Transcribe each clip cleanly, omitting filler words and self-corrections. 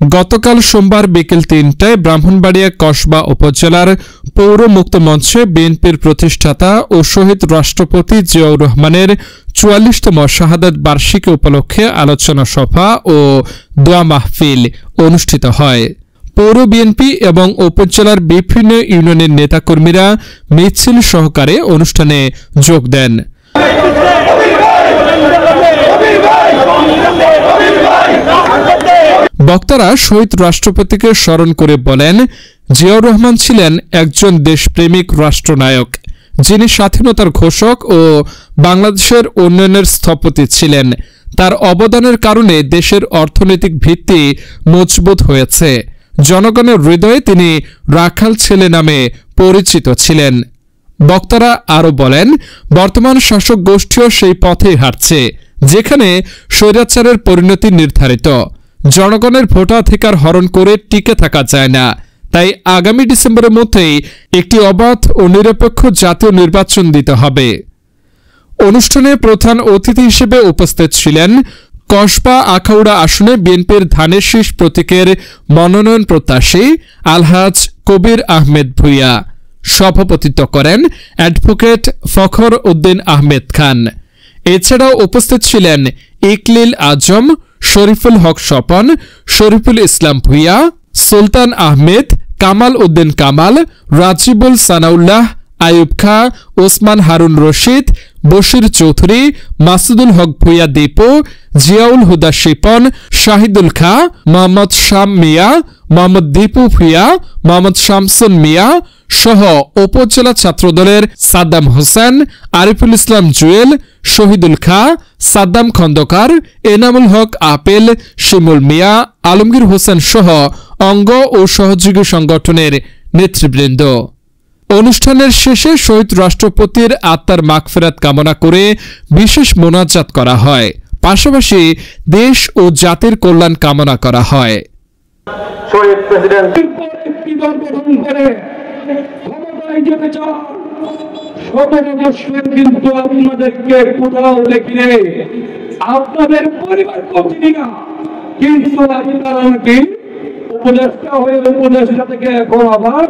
গতকাল সোমবার বিকেল ৩টায় ব্রাহ্মণবাড়িয়া কসবা উপজেলার পৌর মুক্ত মঞ্চে বিএনপির প্রতিষ্ঠাতা ও শহীদ রাষ্ট্রপতি জিয়াউর রহমানের ৪৪তম শাহাদাত বার্ষিকী উপলক্ষে আলোচনা সভা ও দোয়া মাহফিল অনুষ্ঠিত হয়। পৌর বিএনপি এবং উপজেলার বিভিন্ন ইউনিয়নের নেতাকর্মীরা মিছিল সহকারে অনুষ্ঠানে যোগ দেন। বক্তারা শহীদ রাষ্ট্রপতিকে স্মরণ করে বলেন, জিয়াউর রহমান ছিলেন একজন দেশপ্রেমিক রাষ্ট্রনায়ক, যিনি স্বাধীনতার ঘোষক ও বাংলাদেশের উন্নয়নের স্থপতি ছিলেন। তার অবদানের কারণে দেশের অর্থনৈতিক ভিত্তি মজবুত হয়েছে। জনগণের হৃদয়ে তিনি রাখাল ছেলে নামে পরিচিত ছিলেন। বক্তারা আরও বলেন, বর্তমান শাসক গোষ্ঠীও সেই পথেই হাঁটছে, যেখানে স্বৈরাচারের পরিণতি নির্ধারিত। জনগণের ভোটাধিকার হরণ করে টিকে থাকা যায় না। তাই আগামী ডিসেম্বরের মধ্যেই একটি অবাধ ও নিরপেক্ষ জাতীয় নির্বাচন দিতে হবে। অনুষ্ঠানে প্রধান অতিথি হিসেবে উপস্থিত ছিলেন কসবা আখাউড়া আসনে বিএনপির ধানের শীষ প্রতীকের মনোনয়ন প্রত্যাশী আলহাজ কবির আহমেদ ভূঁইয়া। সভাপতিত্ব করেন অ্যাডভোকেট ফখর উদ্দিন আহমেদ খান। এছাড়াও উপস্থিত ছিলেন ইকলিল আজম, শরীফুল হক স্বপন, শরীফুল ইসলাম ভূঁইয়া, সুলতান আহমেদ, কামাল উদ্দিন কামাল, রাজিবুল সানাউল্লাহ, আয়ুব খা, ওসমান হারুন রশিদ, বশির চৌধুরী, মাসুদুল হক ভূঁইয়া দীপু, জিয়াউল হুদা শিপন, শাহিদুল খা, মোহাম্মদ শাম মিয়া, মোহাম্মদ দীপু ভূঁইয়া, মোহাম্মদ শামসুন মিয়া সহ উপজেলা ছাত্রদলের সাদ্দাম হোসেন, আরিফুল ইসলাম জুয়েল, শহীদুল খা, সাদ্দাম খন্দকার, এনামুল হক আপেল, শিমুল মিয়া, আলমগীর হোসেন সহ অঙ্গ ও সহযোগী সংগঠনের নেতৃবৃন্দ। অনুষ্ঠানের শেষে শহীদ রাষ্ট্রপতির আত্মার মাগফিরাত কামনা করে বিশেষ মোনাজাত করা হয়। পাশাপাশি দেশ ও জাতির কল্যাণ কামনা করা হয়। শহীদ প্রেসিডেন্ট কিন্তু আপনাদেরকে কোথাও দেখিলে আপনাদের পরিবার করছি না, কিন্তু আপনারা নাকি উপদেষ্টা হয়ে উপদেষ্টা থেকে এখন আবার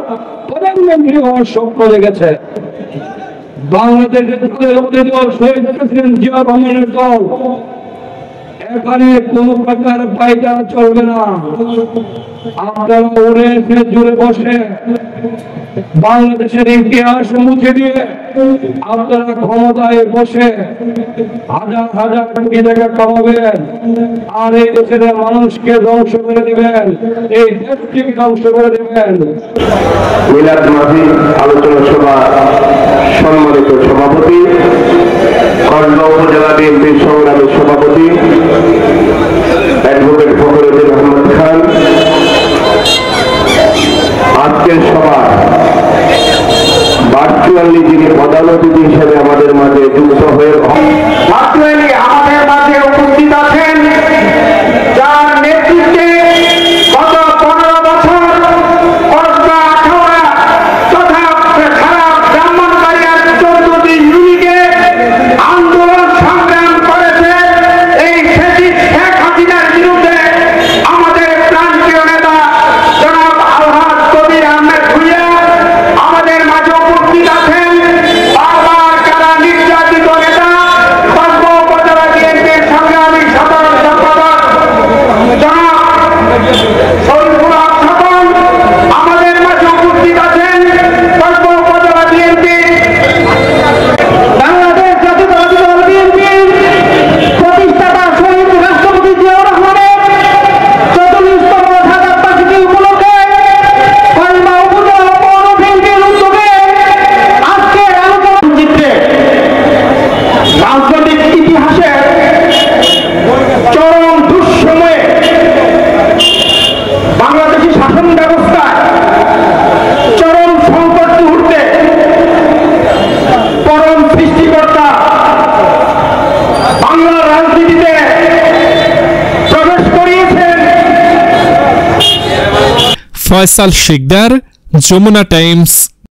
প্রধানমন্ত্রী হওয়ার স্বপ্ন দেখেছে। বাংলাদেশের শহীদ প্রেসিডেন্ট জিয়াউর রহমানের দল এখানে কোন প্রকার পায়চারা চলবে না। আপনারা উড়ে জুড়ে বসে বাংলাদেশের ইতিহাস মুছে দিয়ে আপনারা ক্ষমতায় বসে হাজার হাজার কোটি টাকা কামাবেন, আর এই দেশের মানুষকে ধ্বংস করে দিবেন, এই দেশকে ধ্বংস করে দিবেন। মিলাদ মাহফিল আলোচনা সভা সম্মানিত সভাপতি, কসবা উপজেলা বিএনপির সংগ্রামী সভাপতি অ্যাডভোকেট ফখর উদ্দিন আহমেদ খান, আজকের সভা ভার্চুয়ালি যিনি প্রধান অতিথি হিসেবে আমাদের মাঝে যুক্ত হয়ে ভার্চুয়ালি আমাদের মাঝে উপস্থিত আছেন, যার নেতৃত্বে গত 15 বছর কসবা আখাউড়া তথা সারা ব্রাহ্মণবাড়িয়ার 14টি ইউনিটে আন্দোলন সংগ্রাম করেছে এই শেখ হাসিনার বিরুদ্ধে। আমাদের প্রান্তীয় নেতা জনাব আলহাজ কবির আহমেদ ভূঁইয়া আমাদের মাঝে উপস্থিত আছেন। বারবার যারা নির্যাতিত নেতা কসবা উপজেলা বিএনপির সংগ্রামী সাধারণ সম্পাদক জনাব শরীফুল হক স্বপন আমাদের মাঝে উপস্থিত আছেন। কসবা উপজেলা বিএনপির বাংলাদেশ জাতীয়তাবাদী দল বিএনপির প্রতিষ্ঠাতা শহীদ রাষ্ট্রপতি জিয়াউর রহমানের 44তম শাহাদাত বার্ষিকী উপলক্ষে কসবা উপজেলা পৌর বিএনপির উদ্যোগে আজকের আলোচনা চিত্রে রাজনৈতিক ইতিহাসে চরম দুঃসময়ে বাংলাদেশী শাসন ব্যবস্থায় চরম সংকট মুহূর্তে পরম সৃষ্টিকর্তা বাংলার রাজনীতিতে প্রবেশ করিয়েছেন। ফয়সাল শিকদার, যমুনা টাইমস,